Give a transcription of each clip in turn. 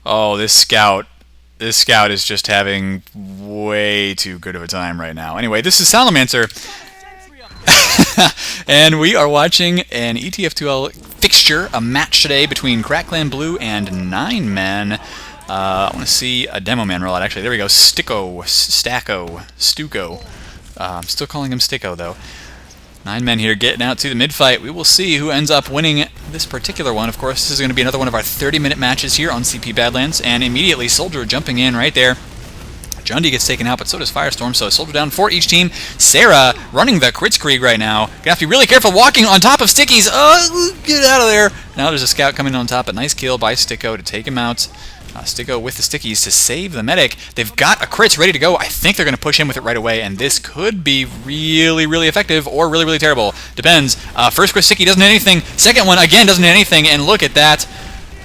Oh, this scout. This scout is just having way too good of a time right now. Anyway, this is Salamancer. And we are watching an ETF2L fixture, a match today between Crackland Blue and 9 Men. I want to see a demo man roll out, actually. There we go. Stuco. I'm still calling him Sticko, though. 9 Men here getting out to the mid-fight. We will see who ends up winning this particular one. Of course, this is going to be another one of our 30-minute matches here on CP Badlands. And immediately, Soldier jumping in right there. Jundy gets taken out, but so does Firestorm, so Soldier down for each team. Sarah running the Kritzkrieg right now. Gonna have to be really careful walking on top of Stickies. Oh, get out of there. Now there's a scout coming on top. A nice kill by Sticko to take him out. Sticko with the Stickies to save the medic. They've got a crits ready to go. I think they're going to push in with it right away, and this could be really, really effective or really, really terrible. Depends. First crit Sticky doesn't hit anything. Second one, again, doesn't hit anything, and look at that.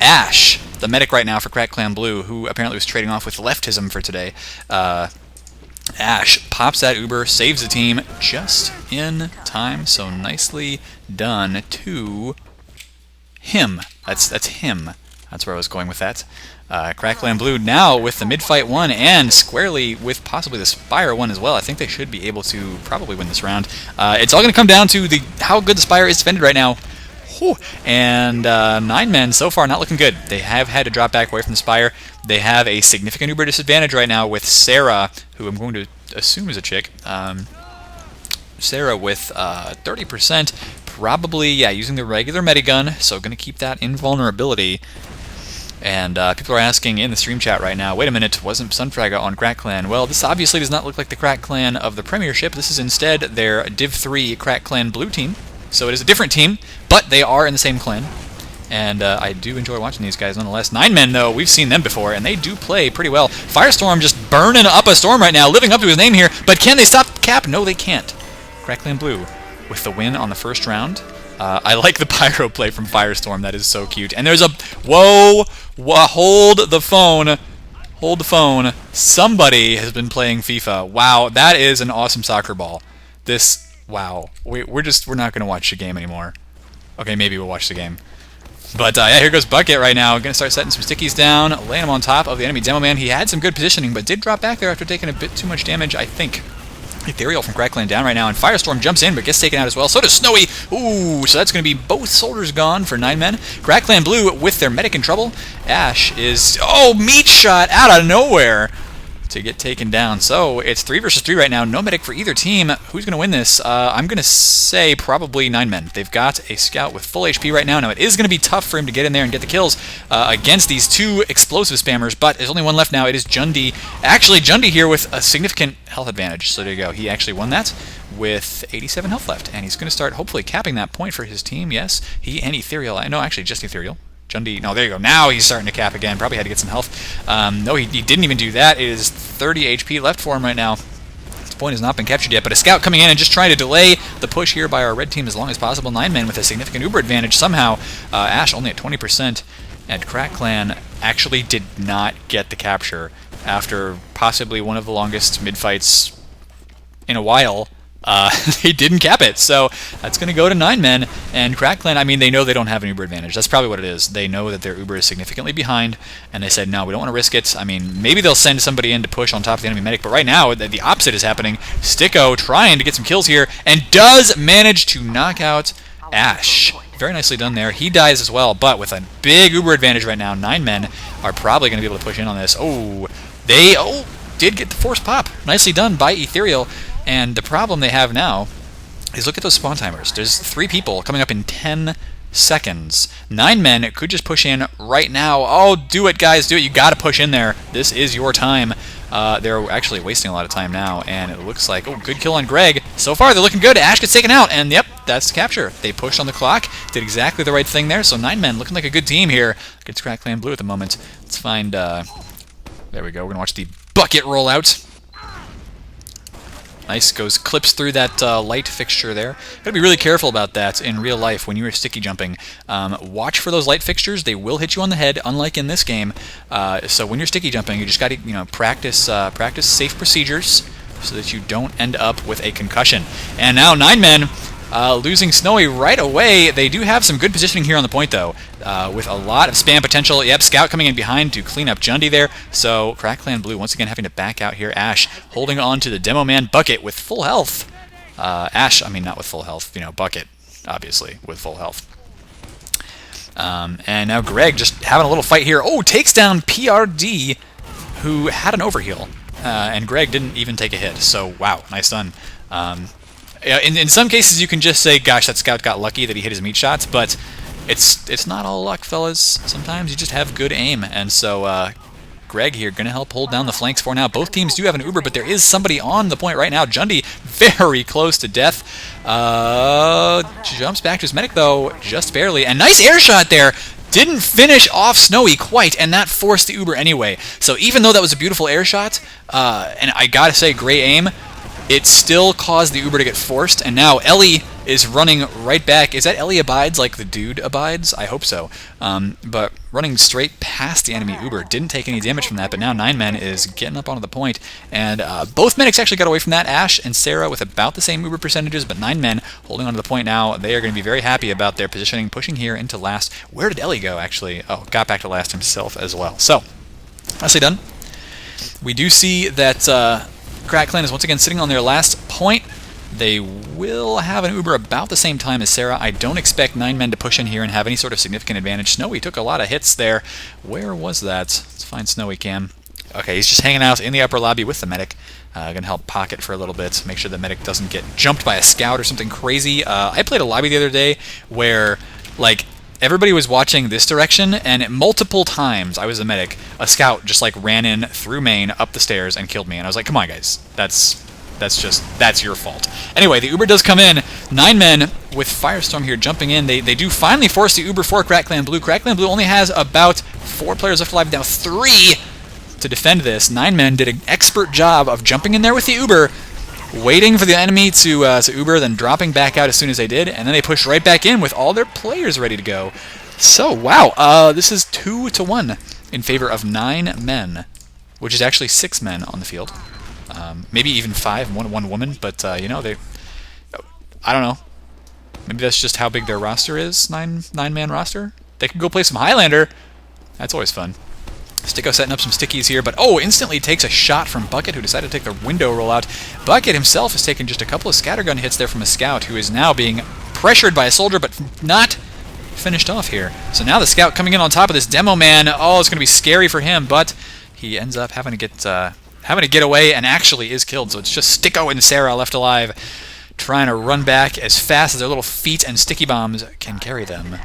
Ash, the medic right now for Crackland Blue, who apparently was trading off with leftism for today. Ash pops that Uber, saves the team just in time, so nicely done to him. That's him. That's where I was going with that. Crackland Blue now with the mid-fight one and squarely with possibly the Spire one as well. I think they should be able to probably win this round. It's all going to come down to how good the Spire is defended right now. Whew. And 9 Men so far not looking good. They have had to drop back away from the Spire. They have a significant Uber disadvantage right now with Sarah, who I'm going to assume is a chick. Sarah with 30%, probably, yeah, using the regular medigun, so going to keep that invulnerability. And people are asking in the stream chat right now, wait a minute, wasn't Sunfraga on Crack Clan? Well, this obviously does not look like the Crack Clan of the Premiership. This is instead their Div 3 Crack Clan Blue team. So it is a different team, but they are in the same clan. And I do enjoy watching these guys nonetheless. 9 Men, though, we've seen them before, and they do play pretty well. Firestorm just burning up a storm right now, living up to his name here. But can they stop Cap? No, they can't. Crack Clan Blue with the win on the first round. I like the pyro play from Firestorm. That is so cute. And there's a... Whoa! Hold the phone. Hold the phone. Somebody has been playing FIFA. Wow, that is an awesome soccer ball. This... Wow. We're not going to watch the game anymore. Okay, maybe we'll watch the game. But yeah, here goes Bucket right now. Going to start setting some stickies down, laying him on top of the enemy demo man. He had some good positioning, but did drop back there after taking a bit too much damage, I think. Ethereal from Crackland down right now, and Firestorm jumps in but gets taken out as well. So does Snowy. Ooh, so that's going to be both soldiers gone for 9 Men. Crackland Blue with their medic in trouble. Ash is, oh, meat shot out of nowhere to get taken down. So it's 3 versus 3 right now. No medic for either team. Who's going to win this? I'm going to say probably 9 Men. They've got a scout with full HP right now. Now it is going to be tough for him to get in there and get the kills against these two explosive spammers, but there's only one left now. It is Jundy. Actually, Jundy here with a significant health advantage. So there you go. He actually won that with 87 health left, and he's going to start hopefully capping that point for his team. Yes, he and Ethereal. No, actually just Ethereal. Jundy, no, there you go. Now he's starting to cap again. Probably had to get some health. No, he didn't even do that. It is 30 HP left for him right now. This point has not been captured yet, but a scout coming in and just trying to delay the push here by our red team as long as possible. 9 Men with a significant Uber advantage somehow. Ash only at 20%, and Crack Clan actually did not get the capture after possibly one of the longest mid-fights in a while. They didn't cap it, so that's going to go to 9 Men. And Crackland, I mean, they know they don't have an Uber advantage. That's probably what it is. They know that their Uber is significantly behind, and they said, no, we don't want to risk it. I mean, maybe they'll send somebody in to push on top of the enemy medic, but right now, the opposite is happening. Sticko trying to get some kills here, and does manage to knock out Ash. Very nicely done there. He dies as well, but with a big Uber advantage right now, 9 Men are probably going to be able to push in on this. Oh, they did get the force pop. Nicely done by Ethereal. And the problem they have now is look at those spawn timers. There's 3 people coming up in 10 seconds. 9 Men could just push in right now. Oh, do it, guys. Do it. You got to push in there. This is your time. They're actually wasting a lot of time now, and it looks like, oh, good kill on Greg. So far, they're looking good. Ash gets taken out, and yep, that's the capture. They pushed on the clock, did exactly the right thing there. So 9 Men looking like a good team here against Crackland Blue at the moment. Let's find, there we go. We're going to watch the Bucket roll out. Nice, clips through that light fixture there. Gotta be really careful about that in real life when you are sticky jumping. Watch for those light fixtures; they will hit you on the head, unlike in this game. So when you're sticky jumping, you just gotta practice safe procedures so that you don't end up with a concussion. And now 9 Men losing Snowy right away. They do have some good positioning here on the point, though, with a lot of spam potential. Yep, Scout coming in behind to clean up Jundi there. So Crackland Blue once again having to back out here. Ash holding on to the Demo Man Bucket with full health. Ash, I mean, not with full health, you know, Bucket, obviously, with full health. And now Greg just having a little fight here. Oh, takes down PRD, who had an overheal. And Greg didn't even take a hit. So, wow, nice done. In some cases, you can just say, gosh, that Scout got lucky that he hit his meat shots, but it's not all luck, fellas. Sometimes you just have good aim. And so Greg here going to help hold down the flanks for now. Both teams do have an Uber, but there is somebody on the point right now. Jundi very close to death. Jumps back to his medic, though, just barely. And nice air shot there. Didn't finish off Snowy quite, and that forced the Uber anyway. So even though that was a beautiful air shot, and I gotta say, great aim, it still caused the Uber to get forced, and now Ellie is running right back. Is that Ellie abides like the dude abides? I hope so. But running straight past the enemy Uber. Didn't take any damage from that, but now 9men is getting up onto the point. And both medics actually got away from that. Ash and Sarah with about the same Uber percentages, but 9men holding onto the point now. They are going to be very happy about their positioning, pushing here into last. Where did Ellie go, actually? Oh, got back to last himself as well. So, nicely done. We do see that Crack Clan is once again sitting on their last point. They will have an Uber about the same time as Sarah. I don't expect 9men to push in here and have any sort of significant advantage. Snowy took a lot of hits there. Where was that? Let's find Snowy Cam. Okay, he's just hanging out in the upper lobby with the medic. Gonna help pocket for a little bit, make sure the medic doesn't get jumped by a scout or something crazy. I played a lobby the other day where, like, everybody was watching this direction, and multiple times, I was a medic, a scout just like ran in through main, up the stairs, and killed me. And I was like, come on, guys, that's your fault. Anyway, the Uber does come in. 9men with Firestorm here jumping in. They do finally force the Uber for Crackland Blue. Crackland Blue only has about 4 players left alive, now 3 to defend this. 9men did an expert job of jumping in there with the Uber, waiting for the enemy to Uber, then dropping back out as soon as they did, and then they pushed right back in with all their players ready to go. So, wow, this is 2-1 in favor of 9 men, which is actually 6 men on the field. Maybe even 5, one woman, but, you know, I don't know. Maybe that's just how big their roster is, 9-man roster. They could go play some Highlander. That's always fun. Sticko setting up some stickies here, but instantly takes a shot from Bucket, who decided to take the window rollout. Bucket himself has taken just a couple of scattergun hits there from a scout, who is now being pressured by a soldier, but not finished off here. So now the scout coming in on top of this demo man. Oh, it's going to be scary for him, but he ends up having to get away and actually is killed. So it's just Sticko and Sarah left alive, trying to run back as fast as their little feet and sticky bombs can carry them.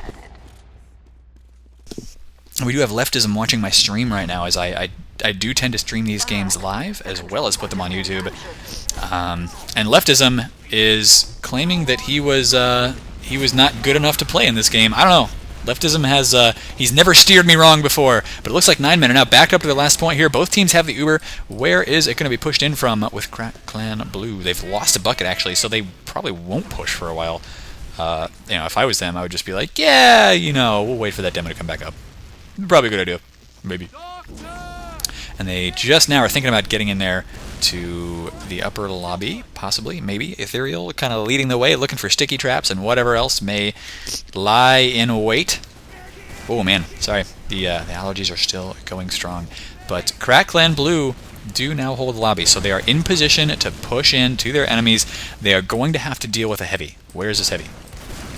We do have Leftism watching my stream right now, as I do tend to stream these games live as well as put them on YouTube. And Leftism is claiming that he was not good enough to play in this game. I don't know. Leftism has he's never steered me wrong before, but it looks like 9 men are now backed up to their last point here. Both teams have the Uber. Where is it going to be pushed in from with Crack Clan Blue? They've lost a Bucket, actually, so they probably won't push for a while. You know, if I was them, I would just be like, yeah, you know, we'll wait for that demo to come back up. Probably a good idea. Maybe. And they just now are thinking about getting in there to the upper lobby, possibly, maybe. Ethereal kind of leading the way, looking for sticky traps and whatever else may lie in wait. Oh, man. Sorry. The allergies are still going strong. But Crack Clan Blue do now hold the lobby, so they are in position to push in to their enemies. They are going to have to deal with a heavy. Where is this heavy?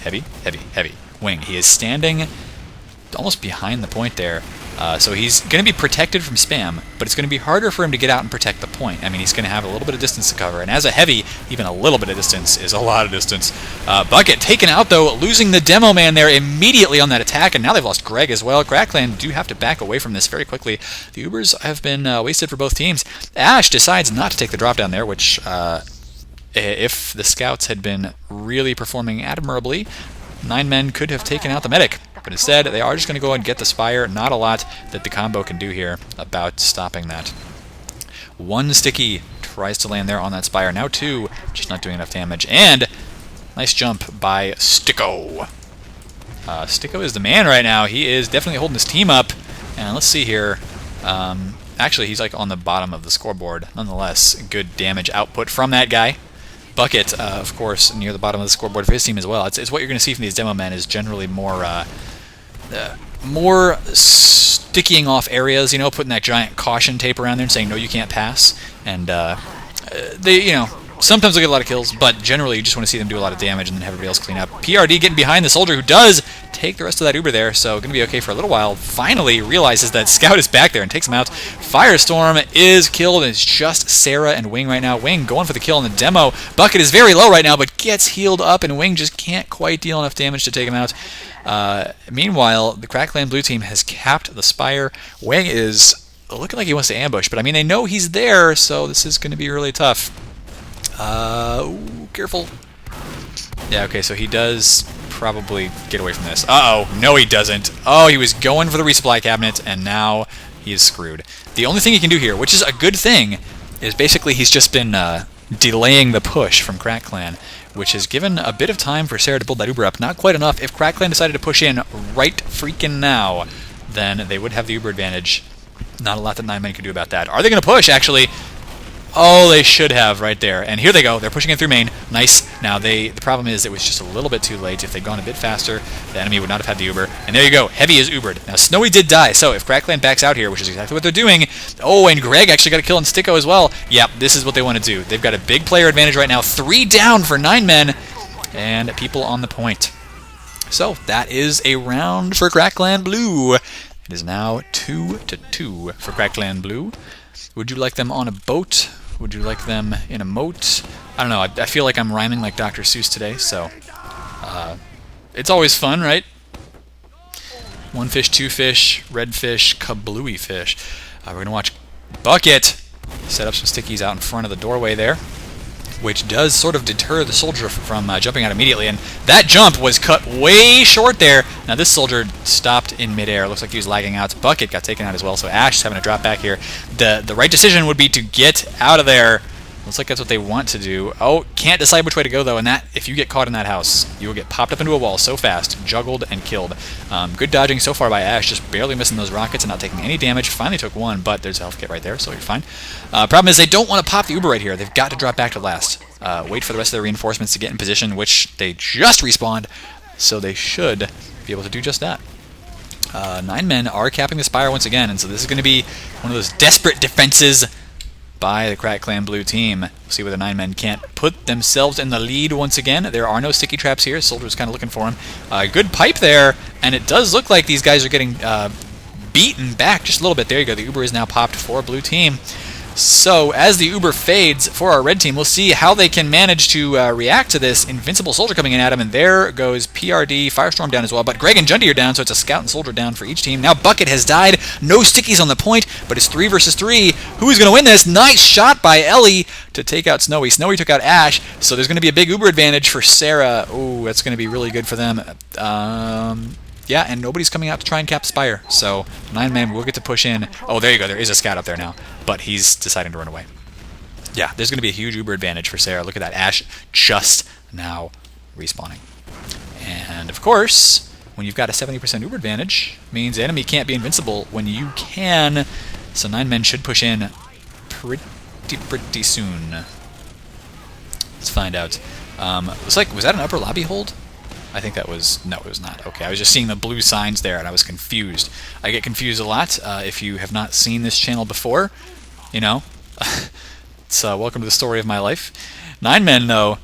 Heavy, heavy, heavy. Wing. He is standing almost behind the point there. So he's going to be protected from spam, but it's going to be harder for him to get out and protect the point. I mean, he's going to have a little bit of distance to cover, and as a heavy, even a little bit of distance is a lot of distance. Bucket taken out, though, losing the demo man there immediately on that attack, and now they've lost Greg as well. Crackland do have to back away from this very quickly. The Ubers have been wasted for both teams. Ash decides not to take the drop down there, which, if the scouts had been really performing admirably, 9 men could have taken out the medic. But instead, they are just going to go and get the Spire. Not a lot that the combo can do here about stopping that. 1 sticky tries to land there on that Spire. Now 2, just not doing enough damage. And nice jump by Sticko. Sticko is the man right now. He is definitely holding his team up. And let's see here. Actually, he's like on the bottom of the scoreboard. Nonetheless, good damage output from that guy. Bucket, of course, near the bottom of the scoreboard for his team as well. It's what you're going to see from these demo men is generally more sticking off areas, you know, putting that giant caution tape around there and saying, no, you can't pass. And they, you know, sometimes they'll get a lot of kills, but generally you just want to see them do a lot of damage and then have everybody else clean up. PRD getting behind the soldier who does take the rest of that Uber there, so going to be okay for a little while. Finally realizes that Scout is back there and takes him out. Firestorm is killed, and it's just Sarah and Wing right now. Wing going for the kill in the demo. Bucket is very low right now, but gets healed up, and Wing just can't quite deal enough damage to take him out. Meanwhile, the Crackland blue team has capped the Spire. Wing is looking like he wants to ambush, but I mean, they know he's there, so this is going to be really tough. Ooh, careful. Yeah, okay, so he does probably get away from this. Uh-oh, no he doesn't. Oh, he was going for the resupply cabinet, and now he is screwed. The only thing he can do here, which is a good thing, is basically he's just been delaying the push from Crackland, which has given a bit of time for Sarah to build that Uber up. Not quite enough. If Crackland decided to push in right freaking now, then they would have the Uber advantage. Not a lot that 9 men can do about that. Are they going to push, actually? Oh, they should have right there. And here they go. They're pushing in through main. Nice. Now, the problem is it was just a little bit too late. If they'd gone a bit faster, the enemy would not have had the Uber. And there you go. Heavy is Ubered. Now, Snowy did die. So if Crackland backs out here, which is exactly what they're doing. Oh, and Greg actually got a kill on Sticko as well. Yep, this is what they want to do. They've got a big player advantage right now. 3 down for 9 men. And people on the point. So that is a round for Crackland Blue. It is now 2-2 for Crackland Blue. Would you like them on a boat? Would you like them in a moat? I don't know. I feel like I'm rhyming like Dr. Seuss today, so it's always fun, right? 1 fish, 2 fish, red fish, kablooey fish. We're going to watch Bucket set up some stickies out in front of the doorway there, which does sort of deter the soldier from jumping out immediately. And that jump was cut way short there. Now this soldier stopped in midair. Looks like he was lagging out. Bucket got taken out as well, so Ash is having to drop back here. The right decision would be to get out of there. Looks like that's what they want to do. Oh, can't decide which way to go, though, and that, if you get caught in that house, you will get popped up into a wall so fast, juggled, and killed. Good dodging so far by Ash, just barely missing those rockets and not taking any damage. Finally took one, but there's a health kit right there, so you're fine. Problem is they don't want to pop the Uber right here. They've got to drop back to last. Wait for the rest of the reinforcements to get in position, which they just respawned, so they should be able to do just that. 9 men are capping the Spire once again, and so this is going to be one of those desperate defenses by the Crackland Blue team. We'll see whether 9 men can't put themselves in the lead once again. There are no sticky traps here. Soldier's kind of looking for him. Good pipe there, and it does look like these guys are getting beaten back just a little bit. There you go. The Uber is now popped for Blue team. So, as the Uber fades for our red team, we'll see how they can manage to react to this invincible soldier coming in at him. And there goes PRD, Firestorm down as well. But Greg and Jundy are down, so it's a scout and soldier down for each team. Now Bucket has died. No stickies on the point, but it's 3 versus 3. Who is going to win this? Nice shot by Ellie to take out Snowy. Snowy took out Ash, so there's going to be a big Uber advantage for Sarah. Ooh, that's going to be really good for them. Yeah, and nobody's coming out to try and cap Spire, so 9 men will get to push in. Oh, there you go. There is a scout up there now, but he's deciding to run away. Yeah, there's going to be a huge Uber advantage for Sarah. Look at that. Ash just now respawning. And, of course, when you've got a 70% Uber advantage, means the enemy can't be invincible when you can. So 9 men should push in pretty soon. Let's find out. Looks like, was that an upper lobby hold? I think that was... No, it was not. Okay, I was just seeing the blue signs there, and I was confused. I get confused a lot. If you have not seen this channel before, you know, it's welcome to the story of my life. 9 men, though,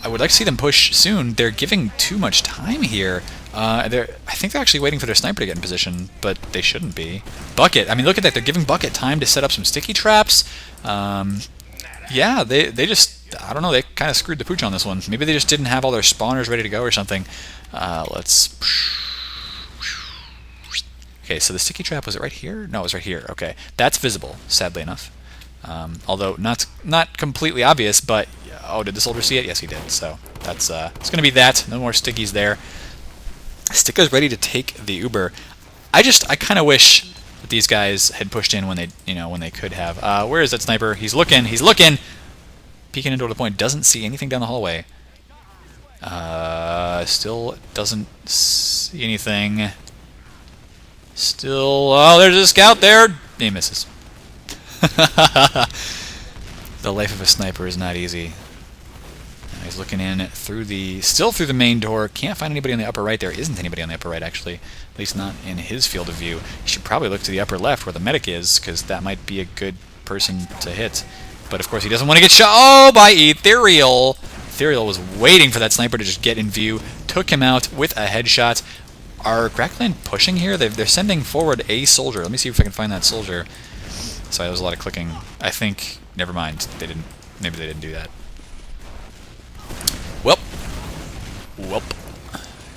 I would like to see them push soon. They're giving too much time here. I think they're actually waiting for their sniper to get in position, but they shouldn't be. Bucket, I mean, look at that. They're giving Bucket time to set up some sticky traps. Yeah, they just... I don't know, they kind of screwed the pooch on this one. Maybe they just didn't have all their spawners ready to go or something. Let's... Okay, so the sticky trap, was it right here? No, it was right here. Okay, that's visible, sadly enough. Although not completely obvious, but... Oh, did the soldier see it? Yes, he did. So that's it's going to be that. No more stickies there. Sticko's ready to take the Uber. I kind of wish that these guys had pushed in when they could have. Where is that sniper? He's looking. He's looking. Peeking into the point, doesn't see anything down the hallway. Still doesn't see anything. Still, oh, there's a scout there. He misses. The life of a sniper is not easy. He's looking in still through the main door. Can't find anybody on the upper right. There isn't anybody on the upper right, actually. At least not in his field of view. He should probably look to the upper left where the medic is, because that might be a good person to hit. But of course he doesn't want to get shot. Oh, by Ethereal. Ethereal was waiting for that sniper to just get in view. Took him out with a headshot. Are Crackland pushing here? They're sending forward a soldier. Let me see if I can find that soldier. Sorry, there was a lot of clicking. I think... Never mind. They didn't... Maybe they didn't do that. Welp.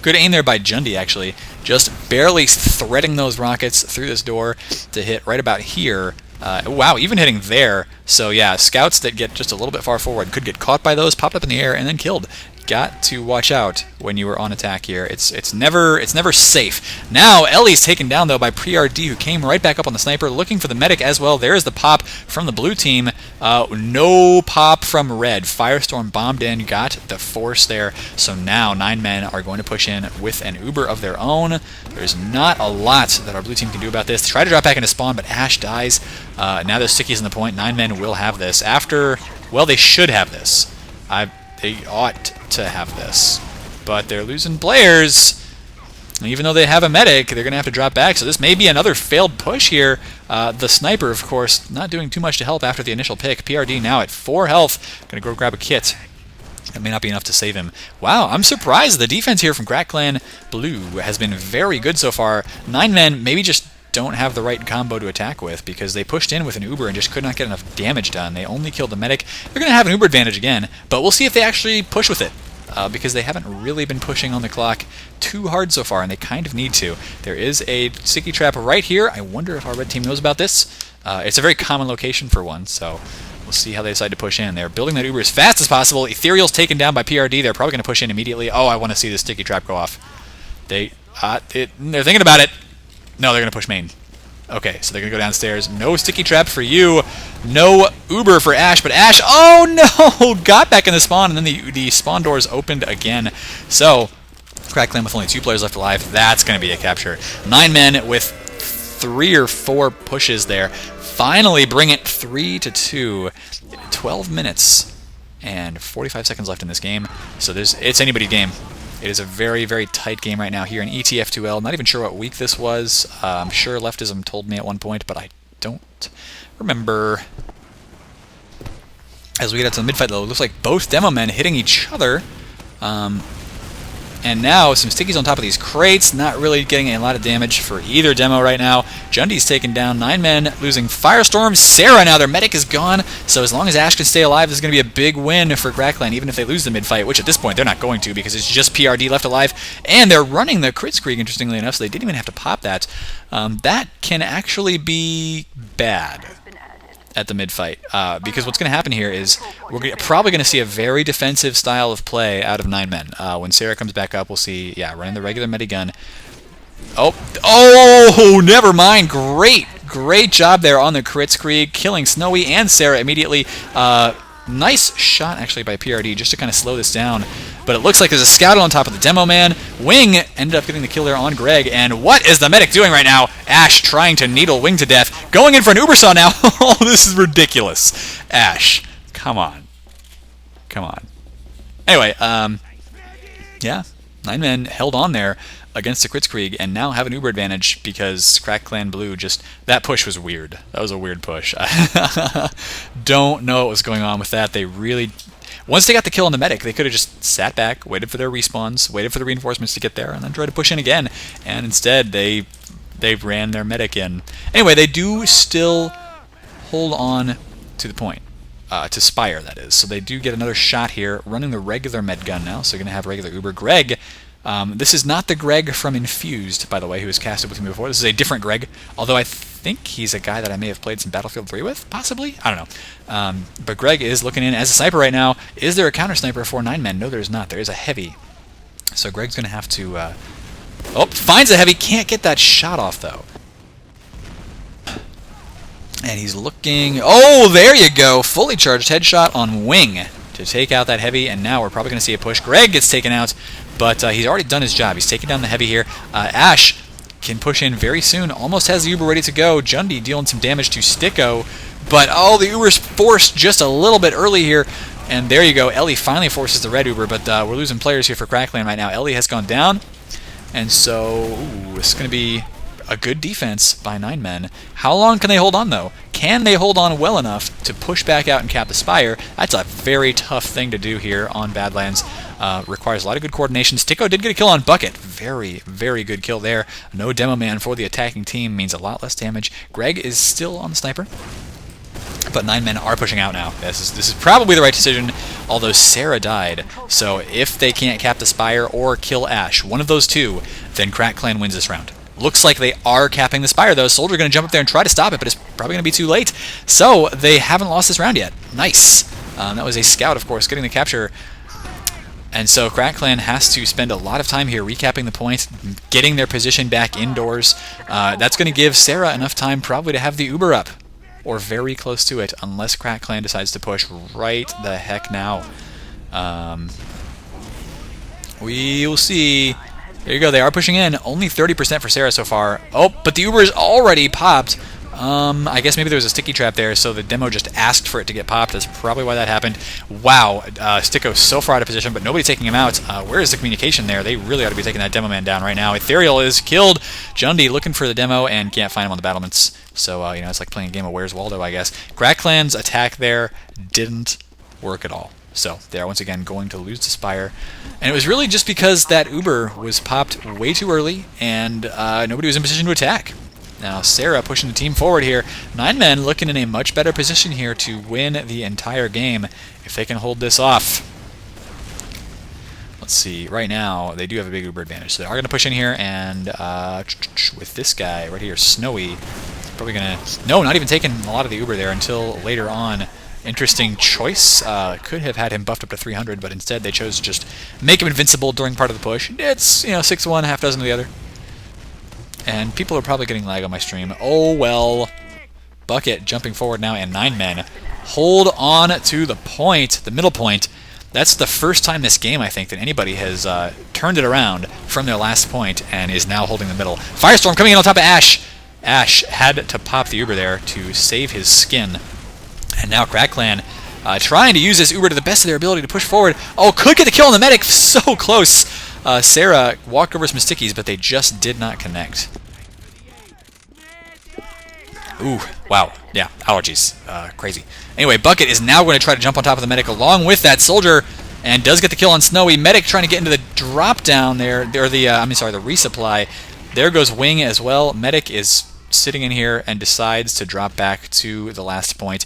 Good aim there by Jundy, actually. Just barely threading those rockets through this door to hit right about here. Wow, even hitting there. So yeah, scouts that get just a little bit far forward could get caught by those, popped up in the air, and then killed. Got to watch out when you were on attack here. It's never safe. Now Ellie's taken down though by Pre-RD, who came right back up on the sniper, looking for the medic as well. There's the pop from the blue team. No pop from red. Firestorm bombed in, got the force there. So now 9 men are going to push in with an Uber of their own. There's not a lot that our blue team can do about this. Try to drop back into spawn, but Ash dies. Now there's stickies in the point. 9 men will have this. Well, they should have this. They ought to have this. But they're losing players. And even though they have a medic, they're going to have to drop back. So this may be another failed push here. The sniper, of course, not doing too much to help after the initial pick. PRD now at 4 health. Going to go grab a kit. That may not be enough to save him. Wow, I'm surprised. The defense here from Clan Blue has been very good so far. 9 men maybe just don't have the right combo to attack with, because they pushed in with an Uber and just could not get enough damage done. They only killed the medic. They're going to have an Uber advantage again, but we'll see if they actually push with it, because they haven't really been pushing on the clock too hard so far, and they kind of need to. There is a sticky trap right here. I wonder if our red team knows about this. It's a very common location for one, so we'll see how they decide to push in. They're building that Uber as fast as possible. Ethereal's taken down by PRD. They're probably going to push in immediately. Oh, I want to see the sticky trap go off. They're thinking about it. No, they're going to push main. Okay, so they're going to go downstairs. No sticky trap for you. No Uber for Ash, but Ash, oh no! Got back in the spawn, and then the spawn doors opened again. So, Clan with only 2 players left alive. That's going to be a capture. 9 men with 3 or 4 pushes there. Finally bring it 3-2. 12 minutes and 45 seconds left in this game. So it's anybody's game. It is a very, very tight game right now here in ETF2L. Not even sure what week this was. I'm sure Leftism told me at one point, but I don't remember. As we get out to the mid-fight, though, it looks like both demo men hitting each other. And now some stickies on top of these crates. Not really getting a lot of damage for either demo right now. Jundy's taken down. 9 men losing Firestorm. Sarah now, their medic is gone. So as long as Ash can stay alive, this is going to be a big win for Clan, even if they lose the mid-fight, which at this point they're not going to, because it's just PRD left alive. And they're running the Kritzkrieg, interestingly enough, so they didn't even have to pop that. That can actually be bad at the mid-fight, because what's going to happen here is we're probably going to see a very defensive style of play out of 9 men. When Sarah comes back up, we'll see, yeah, running the regular medigun. Oh, never mind. Great job there on the Kritzkrieg, killing Snowy and Sarah immediately. Nice shot, actually, by PRD, just to kind of slow this down. But it looks like there's a scout on top of the demo man. Wing ended up getting the kill there on Greg. And what is the medic doing right now? Ash trying to needle Wing to death. Going in for an Uber saw now. Oh, this is ridiculous. Ash, come on. Anyway, yeah, 9 men held on there against the Kritzkrieg and now have an Uber advantage because Clan Blue that push was weird. That was a weird push. Don't know what was going on with that. They really... Once they got the kill on the medic, they could have just sat back, waited for their respawns, waited for the reinforcements to get there, and then tried to push in again. And instead, they ran their medic in. Anyway, they do still hold on to the point. To Spire, that is. So they do get another shot here, running the regular med gun now, so they're going to have regular Uber. Greg, this is not the Greg from Infused, by the way, who was casted with me before. This is a different Greg, although I think he's a guy that I may have played some Battlefield 3 with, possibly? I don't know. But Greg is looking in as a sniper right now. Is there a counter sniper for 9 men? No, there is not. There is a heavy. So Greg's going to have to... Oh, finds a heavy. Can't get that shot off, though. And he's looking... Oh, there you go. Fully charged headshot on Wing to take out that heavy. And now we're probably going to see a push. Greg gets taken out, but he's already done his job. He's taken down the heavy here. Ash can push in very soon. Almost has the Uber ready to go. Jundy dealing some damage to Sticko. But, oh, the Uber's forced just a little bit early here. And there you go. Ellie finally forces the red Uber, but we're losing players here for Crackland right now. Ellie has gone down, and so it's going to be a good defense by 9 men. How long can they hold on, though? Can they hold on well enough to push back out and cap the Spire? That's a very tough thing to do here on Badlands. Requires a lot of good coordination. Sticko did get a kill on Bucket. Very, very good kill there. No Demo Man for the attacking team means a lot less damage. Greg is still on the sniper, but 9 men are pushing out now. This is probably the right decision, although Sarah died. So if they can't cap the Spire or kill Ash, one of those two, then Crack Clan wins this round. Looks like they are capping the Spire, though. Soldier going to jump up there and try to stop it, but it's probably going to be too late. So they haven't lost this round yet. Nice. That was a scout, of course, getting the capture. And so Crack Clan has to spend a lot of time here recapping the point, getting their position back indoors. That's going to give Sarah enough time probably to have the Uber up, or very close to it, unless Crack Clan decides to push right the heck now. We will see. There you go, they are pushing in. Only 30% for Sarah so far. Oh, but the Uber is already popped. I guess maybe there was a sticky trap there, so the demo just asked for it to get popped. That's probably why that happened. Wow, Sticko's so far out of position, but nobody's taking him out. Where is the communication there? They really ought to be taking that demo man down right now. Ethereal is killed. Jundi looking for the demo and can't find him on the battlements. So, it's like playing a game of Where's Waldo, I guess. Crack Clan's attack there didn't work at all. So they are once again going to lose the Spire. And it was really just because that Uber was popped way too early and nobody was in position to attack. Now Sarah pushing the team forward here. 9 men looking in a much better position here to win the entire game if they can hold this off. Let's see. Right now, they do have a big Uber advantage. So they are going to push in here and with this guy right here, Snowy, probably going to... No, not even taking a lot of the Uber there until later on. Interesting choice. Could have had him buffed up to 300, but instead they chose to just make him invincible during part of the push. It's, 6 to 1, half dozen to the other. And people are probably getting lag on my stream. Oh well. Bucket jumping forward now, and 9 men hold on to the point, the middle point. That's the first time this game, I think, that anybody has turned it around from their last point and is now holding the middle. Firestorm coming in on top of Ash. Ash had to pop the Uber there to save his skin. And now Crack Clan trying to use this Uber to the best of their ability to push forward. Oh, could get the kill on the medic. So close. Sarah walked over some stickies, but they just did not connect. Ooh, wow. Yeah, allergies. Crazy. Anyway, Bucket is now going to try to jump on top of the medic along with that soldier, and does get the kill on Snowy. Medic trying to get into the drop down there, or the resupply. There goes Wing as well. Medic is sitting in here and decides to drop back to the last point.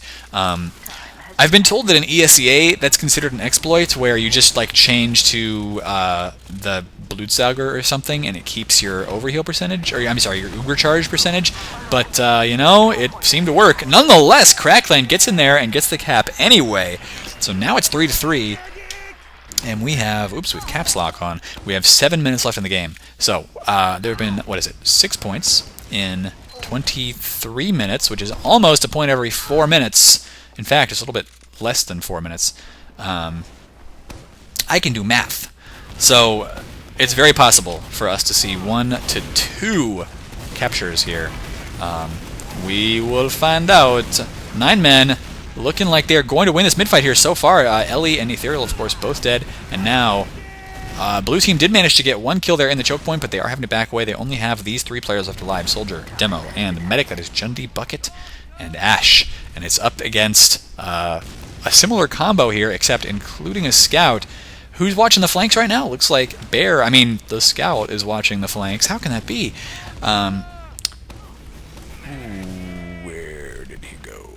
I've been told that in ESEA that's considered an exploit where you just change to the Blutsauger or something and it keeps your overheal percentage, or your Uber charge percentage, but it seemed to work. Nonetheless, Crackland gets in there and gets the cap anyway. So now it's 3 to 3. And we have, with caps lock on, we have 7 minutes left in the game. So there have been, 6 points in 23 minutes, which is almost a point every 4 minutes. In fact, it's a little bit less than 4 minutes. I can do math. So it's very possible for us to see 1 to 2 captures here. We will find out. 9 men looking like they're going to win this mid-fight here so far. Ellie and Ethereal, of course, both dead. And now blue team did manage to get 1 kill there in the choke point, but they are having to back away. They only have these 3 players left alive. Soldier, Demo, and Medic. That is Jundi, Bucket, and Ash. And it's up against a similar combo here, except including a scout. Who's watching the flanks right now? Looks like Bear. The scout is watching the flanks. How can that be? Where did he go?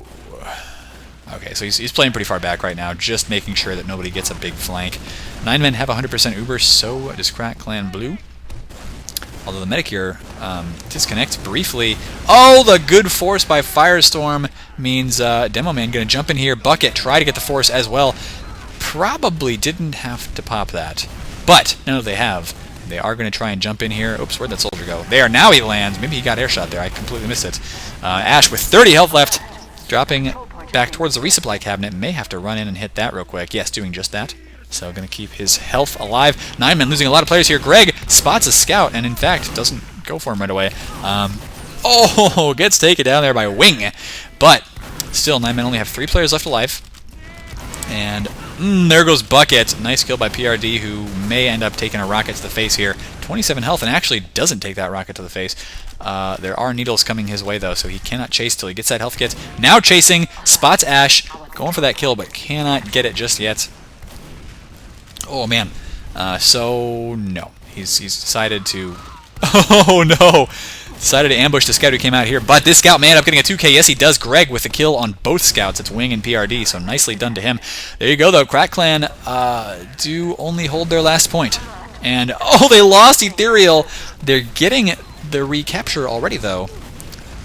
Okay, so he's playing pretty far back right now, just making sure that nobody gets a big flank. 9 men have 100% Uber, so does Crack Clan Blue. Although the medic here disconnects briefly. Oh, the good force by Firestorm means Demo Man going to jump in here. Bucket try to get the force as well. Probably didn't have to pop that, but no, they have. They are going to try and jump in here. Oops, where'd that soldier go? There, now he lands. Maybe he got airshot there. I completely missed it. Ash with 30 health left, dropping back towards the resupply cabinet. May have to run in and hit that real quick. Yes, doing just that. So going to keep his health alive. 9 men losing a lot of players here. Greg spots a scout and in fact doesn't go for him right away. Oh, gets taken down there by Wing. But still, 9 men only have 3 players left alive. And There goes Bucket. Nice kill by PRD, who may end up taking a rocket to the face here. 27 health, and actually doesn't take that rocket to the face. There are needles coming his way, though, so he cannot chase till he gets that health kit. Now chasing, spots Ash, going for that kill, but cannot get it just yet. Oh, man. So, no. He's decided to... Oh, no! Decided to ambush the scout who came out here, but this scout may end up getting a 2K. Yes, he does. Greg with the kill on both scouts. It's Wing and PRD, so nicely done to him. There you go, though. Crack Clan do only hold their last point. And, oh, they lost Ethereal. They're getting the recapture already, though.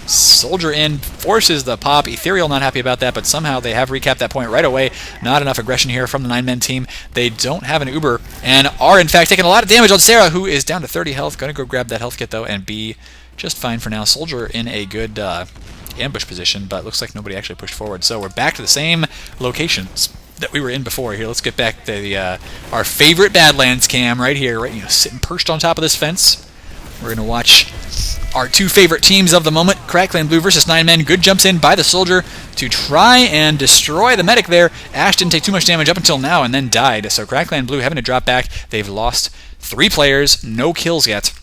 Soldier in, forces the pop. Ethereal not happy about that, but somehow they have recapped that point right away. Not enough aggression here from the 9-man team. They don't have an Uber, and are, in fact, taking a lot of damage on Sarah, who is down to 30 health. Going to go grab that health kit, though, and be just fine for now. Soldier in a good ambush position, but looks like nobody actually pushed forward. So we're back to the same locations that we were in before. Here, let's get back to our favorite Badlands cam right here, right, sitting perched on top of this fence. We're going to watch our two favorite teams of the moment, Crack Clan Blue versus 9-men. Good jumps in by the Soldier to try and destroy the medic there. Ash didn't take too much damage up until now and then died, so Crack Clan Blue having to drop back. They've lost 3 players, no kills yet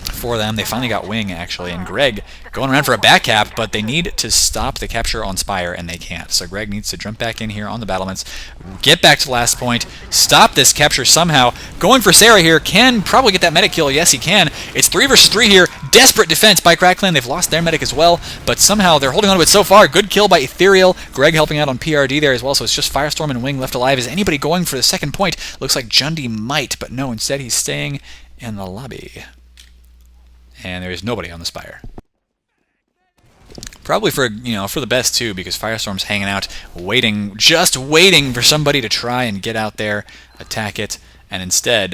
for them. They finally got Wing, actually, and Greg going around for a back cap, but they need to stop the capture on Spire, and they can't. So Greg needs to jump back in here on the battlements, get back to the last point, stop this capture somehow. Going for Sarah here, can probably get that medic kill. Yes, he can. It's 3 versus 3 here. Desperate defense by Crack Clan. They've lost their medic as well, but somehow they're holding on to it so far. Good kill by Ethereal. Greg helping out on PRD there as well, so it's just Firestorm and Wing left alive. Is anybody going for the second point? Looks like Jundy might, but no, instead he's staying in the lobby. And there is nobody on the Spire. Probably for the best too, because Firestorm's hanging out, waiting, just waiting for somebody to try and get out there, attack it, and instead,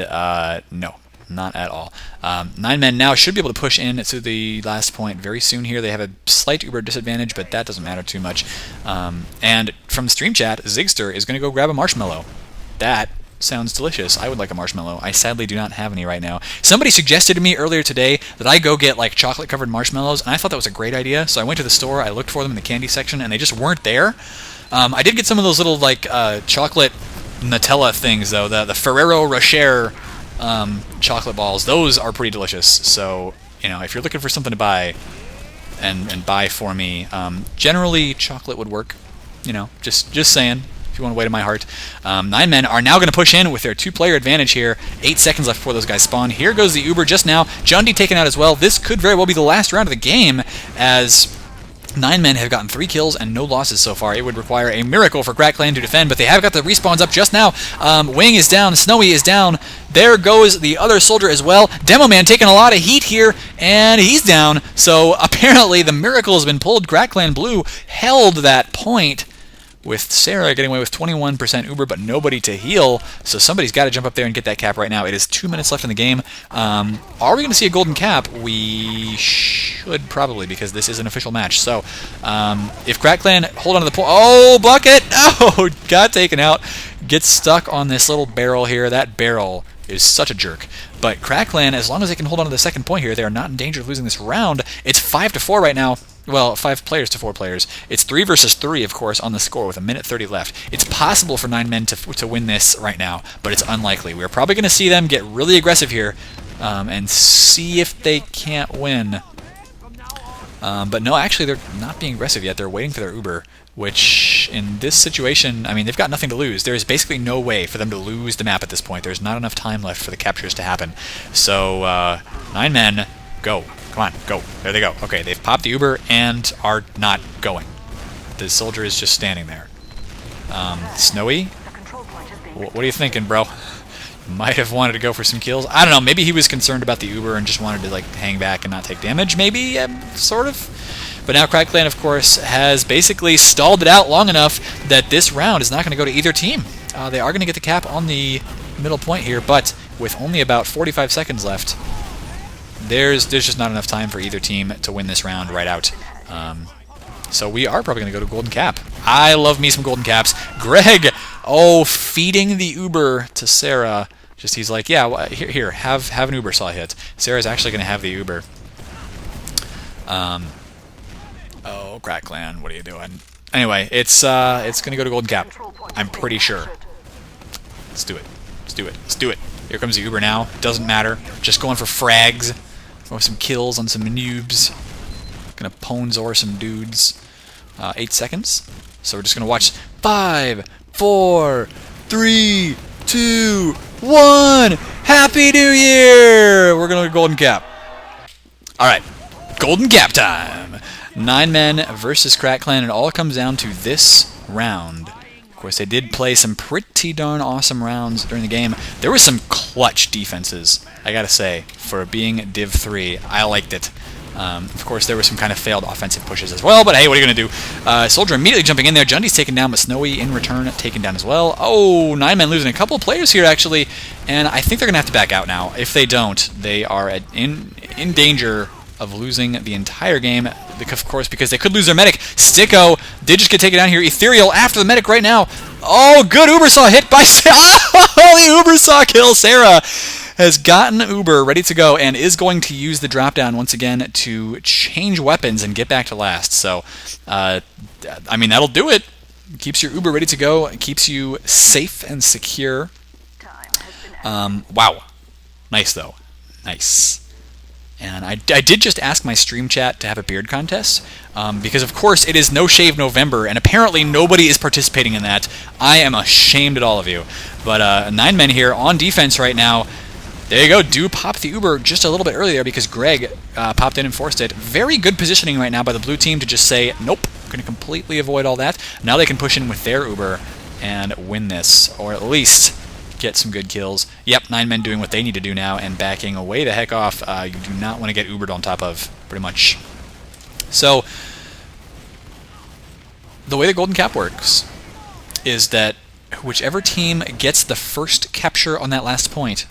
no, not at all. 9-men now should be able to push in to the last point very soon here. They have a slight Uber disadvantage, but that doesn't matter too much. And from stream chat, Zigster is going to go grab a marshmallow. That sounds delicious. I would like a marshmallow. I sadly do not have any right now. Somebody suggested to me earlier today that I go get like chocolate-covered marshmallows, and I thought that was a great idea. So I went to the store, I looked for them in the candy section, and they just weren't there. I did get some of those little like chocolate Nutella things though, the Ferrero Rocher chocolate balls. Those are pretty delicious. So if you're looking for something to buy and buy for me, generally chocolate would work. Just saying. If you want to weigh to my heart. 9-men are now going to push in with their 2-player advantage here. 8 seconds left before those guys spawn. Here goes the Uber just now. Jundy taken out as well. This could very well be the last round of the game, as 9-men have gotten 3 kills and no losses so far. It would require a miracle for Crack Clan to defend, but they have got the respawns up just now. Wing is down. Snowy is down. There goes the other Soldier as well. Demo Man taking a lot of heat here, and he's down. So apparently the miracle has been pulled. Crack Clan Blue held that point, with Sarah getting away with 21% Uber, but nobody to heal. So somebody's got to jump up there and get that cap right now. It is 2 minutes left in the game. Are we going to see a golden cap? We should probably, because this is an official match. So if Crack Clan hold on to the point... Oh, Bucket! Oh, got taken out. Gets stuck on this little barrel here. That barrel is such a jerk. But Crack Clan, as long as they can hold on to the second point here, they are not in danger of losing this round. It's 5-4 right now. Well, 5 players to 4 players. It's 3 versus 3, of course, on the score with 1:30 left. It's possible for 9-men to win this right now, but it's unlikely. We're probably going to see them get really aggressive here and see if they can't win. But no, actually, they're not being aggressive yet. They're waiting for their Uber, which in this situation, I mean, they've got nothing to lose. There is basically no way for them to lose the map at this point. There's not enough time left for the captures to happen. So 9-men, go. Come on, go. There they go. Okay, they've popped the Uber and are not going. The Soldier is just standing there. Snowy? What are you thinking, bro? Might have wanted to go for some kills. I don't know, maybe he was concerned about the Uber and just wanted to like hang back and not take damage, maybe? Sort of. But now Crack Clan, of course, has basically stalled it out long enough that this round is not going to go to either team. They are going to get the cap on the middle point here, but with only about 45 seconds left, there's just not enough time for either team to win this round right out. So we are probably going to go to golden cap. I love me some golden caps. Greg, feeding the Uber to Sarah. Just he's like, yeah, well, here, have an Uber saw hit. Sarah's actually going to have the Uber. Crack Clan, what are you doing? Anyway, it's going to go to golden cap. I'm pretty sure. Let's do it. Let's do it. Let's do it. Here comes the Uber now. Doesn't matter. Just going for frags. Or some kills on some noobs. Gonna Ponzor some dudes. 8 seconds. So we're just gonna watch 5, 4, 3, 2, 1. Happy New Year! We're gonna go Golden Cap. Alright. Golden Cap time! 9 men versus Crack Clan. It all comes down to this round. Of course, they did play some pretty darn awesome rounds during the game. There were some clutch defenses, I gotta say, for being Div 3. I liked it. Of course, there were some kind of failed offensive pushes as well, but hey, what are you going to do? Soldier immediately jumping in there. Jundy's taken down, but Snowy in return taken down as well. Oh, 9 men losing a couple of players here, actually, and I think they're going to have to back out now. If they don't, they are in danger of losing the entire game, of course, because they could lose their medic. Sticko did just get taken down here. Ethereal after the medic right now. Oh, good Ubersaw hit by Sarah. Oh, the Ubersaw kill. Sarah has gotten Uber ready to go and is going to use the drop-down once again to change weapons and get back to last. So, I mean, that'll do it. Keeps your Uber ready to go. It keeps you safe and secure. Wow. Nice, though. Nice. And I did just ask my stream chat to have a beard contest, because of course it is No Shave November, and apparently nobody is participating in that. I am ashamed at all of you. But 9 men here on defense right now. There you go. Do pop the Uber just a little bit earlier because Greg popped in and forced it. Very good positioning right now by the blue team to just say, nope, I'm going to completely avoid all that. Now they can push in with their Uber and win this, or at least get some good kills. Yep, 9 men doing what they need to do now and backing away the heck off. You do not want to get Ubered on top of, pretty much. So, the way the Golden Cap works is that whichever team gets the first capture on that last point,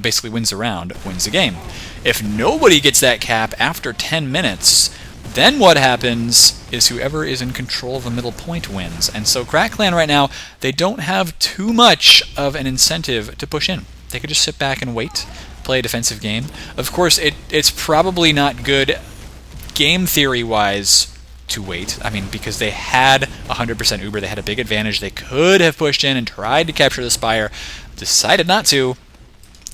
basically wins the round, wins the game. If nobody gets that cap after 10 minutes, then what happens is whoever is in control of the middle point wins. And so Crack Clan right now, they don't have too much of an incentive to push in. They could just sit back and wait, play a defensive game. Of course, it's probably not good game theory-wise to wait. I mean, because they had 100% Uber, they had a big advantage. They could have pushed in and tried to capture the Spire, decided not to,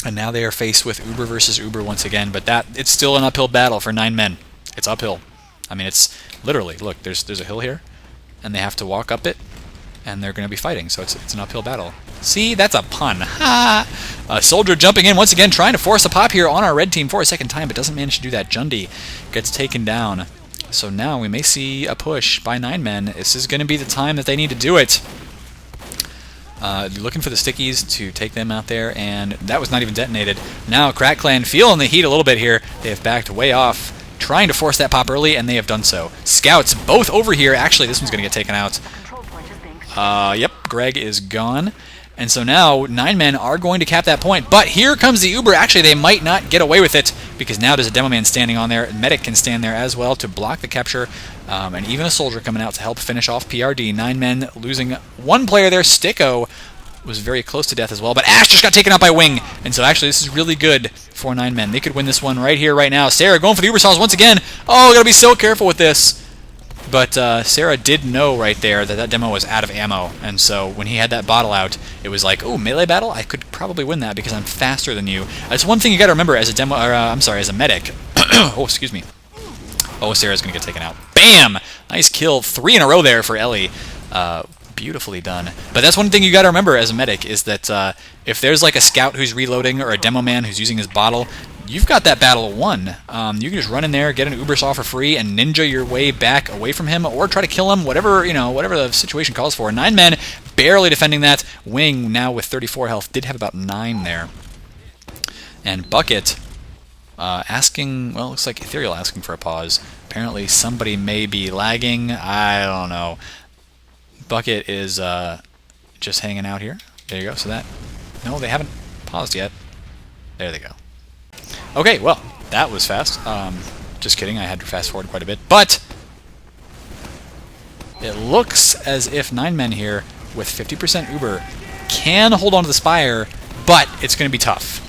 and now they are faced with Uber versus Uber once again. But it's still an uphill battle for 9 men. It's uphill. I mean, it's literally, look, there's a hill here, and they have to walk up it, and they're going to be fighting, so it's an uphill battle. See, that's a pun. Ha! Soldier jumping in once again, trying to force a pop here on our red team for a second time, but doesn't manage to do that. Jundy gets taken down. So now we may see a push by 9 men. This is going to be the time that they need to do it. Looking for the stickies to take them out there, and that was not even detonated. Now Crack Clan feeling the heat a little bit here. They have backed way off, trying to force that pop early, and they have done so. Scouts both over here. Actually, this one's going to get taken out. Yep, Greg is gone. And so now 9 men are going to cap that point. But here comes the Uber. Actually, they might not get away with it because now there's a demo man standing on there. Medic can stand there as well to block the capture. And even a soldier coming out to help finish off PRD. 9 men losing one player there. Sticko was very close to death as well. But Ash just got taken out by Wing. And so actually this is really good for 9 men. They could win this one right here, right now. Sarah going for the Uber saws once again. Oh, gotta be so careful with this. But Sarah did know right there that that demo was out of ammo, and so when he had that bottle out, it was like, oh, melee battle? I could probably win that because I'm faster than you. That's one thing you gotta remember as a demo, or as a medic. Oh, excuse me. Oh, Sarah's gonna get taken out. Bam! Nice kill. 3 in a row there for Ellie. Beautifully done. But that's one thing you gotta remember as a medic is that if there's like a scout who's reloading or a demo man who's using his bottle, you've got that battle won. You can just run in there, get an Uber saw for free, and ninja your way back away from him, or try to kill him, whatever the situation calls for. 9 men barely defending that. Wing now with 34 health did have about 9 there. And Bucket asking, well, it looks like Ethereal asking for a pause. Apparently somebody may be lagging. I don't know. Bucket is just hanging out here. There you go. So no, they haven't paused yet. There they go. Okay, well, that was fast. Just kidding, I had to fast forward quite a bit. But it looks as if 9 men here with 50% Uber can hold on to the Spire, but it's going to be tough.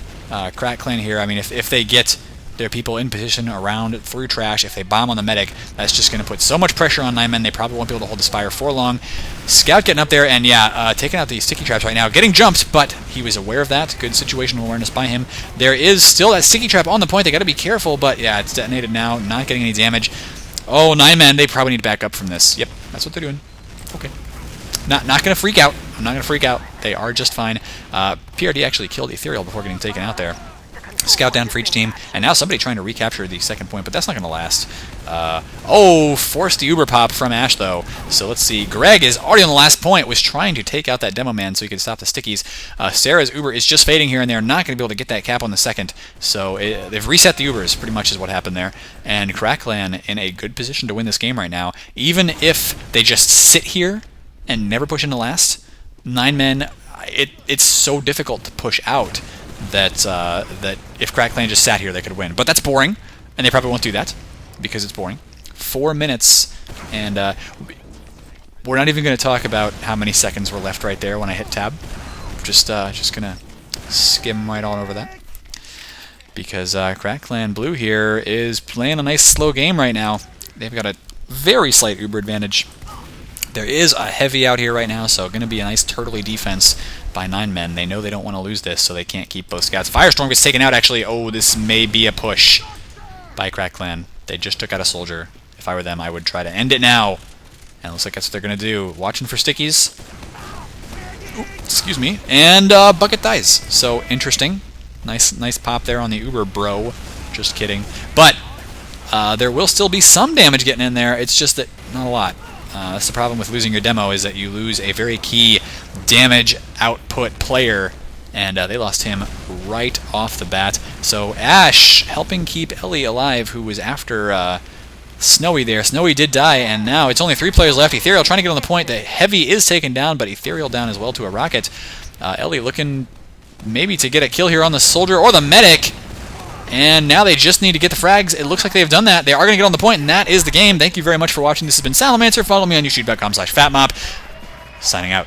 Crack Clan here, I mean, if they get There are people in position around through trash. If they bomb on the medic, that's just going to put so much pressure on 9 men, they probably won't be able to hold this fire for long. Scout getting up there, and yeah, taking out these sticky traps right now. Getting jumped, but he was aware of that. Good situational awareness by him. There is still that sticky trap on the point. They got to be careful, but yeah, it's detonated now. Not getting any damage. Oh, 9 men, they probably need to back up from this. Yep, that's what they're doing. Okay. Not going to freak out. I'm not going to freak out. They are just fine. PRD actually killed Ethereal before getting taken out there. Scout down for each team, and now somebody trying to recapture the second point, but that's not going to last. Forced the Uber pop from Ash, though. So let's see. Greg is already on the last point, was trying to take out that demo man so he could stop the stickies. Sarah's Uber is just fading here, and they're not going to be able to get that cap on the second. So they've reset the Ubers, pretty much is what happened there. And Crackland in a good position to win this game right now. Even if they just sit here and never push into last, 9 men, it's so difficult to push out that if Crackland just sat here, they could win. But that's boring, and they probably won't do that because it's boring. 4 minutes, and we're not even going to talk about how many seconds were left right there when I hit tab. Just going to skim right on over that because Crackland Blue here is playing a nice slow game right now. They've got a very slight Uber advantage. There is a heavy out here right now, so going to be a nice turtley defense by 9 men. They know they don't want to lose this, so they can't keep both scouts. Firestorm gets taken out, actually. Oh, this may be a push by Crackland. They just took out a soldier. If I were them, I would try to end it now. And it looks like that's what they're going to do. Watching for stickies. Ooh, excuse me. And Bucket dies. So, interesting. Nice pop there on the Uber, bro. Just kidding. But there will still be some damage getting in there. It's just that not a lot. That's the problem with losing your demo, is that you lose a very key damage output player, and they lost him right off the bat. So Ash helping keep Ellie alive, who was after Snowy there. Snowy did die, and now it's only 3 players left. Ethereal trying to get on the point. The Heavy is taken down, but Ethereal down as well to a rocket. Ellie looking maybe to get a kill here on the soldier or the medic. And now they just need to get the frags. It looks like they've done that. They are going to get on the point, and that is the game. Thank you very much for watching. This has been Salamancer. Follow me on youtube.com/fatmop. Signing out.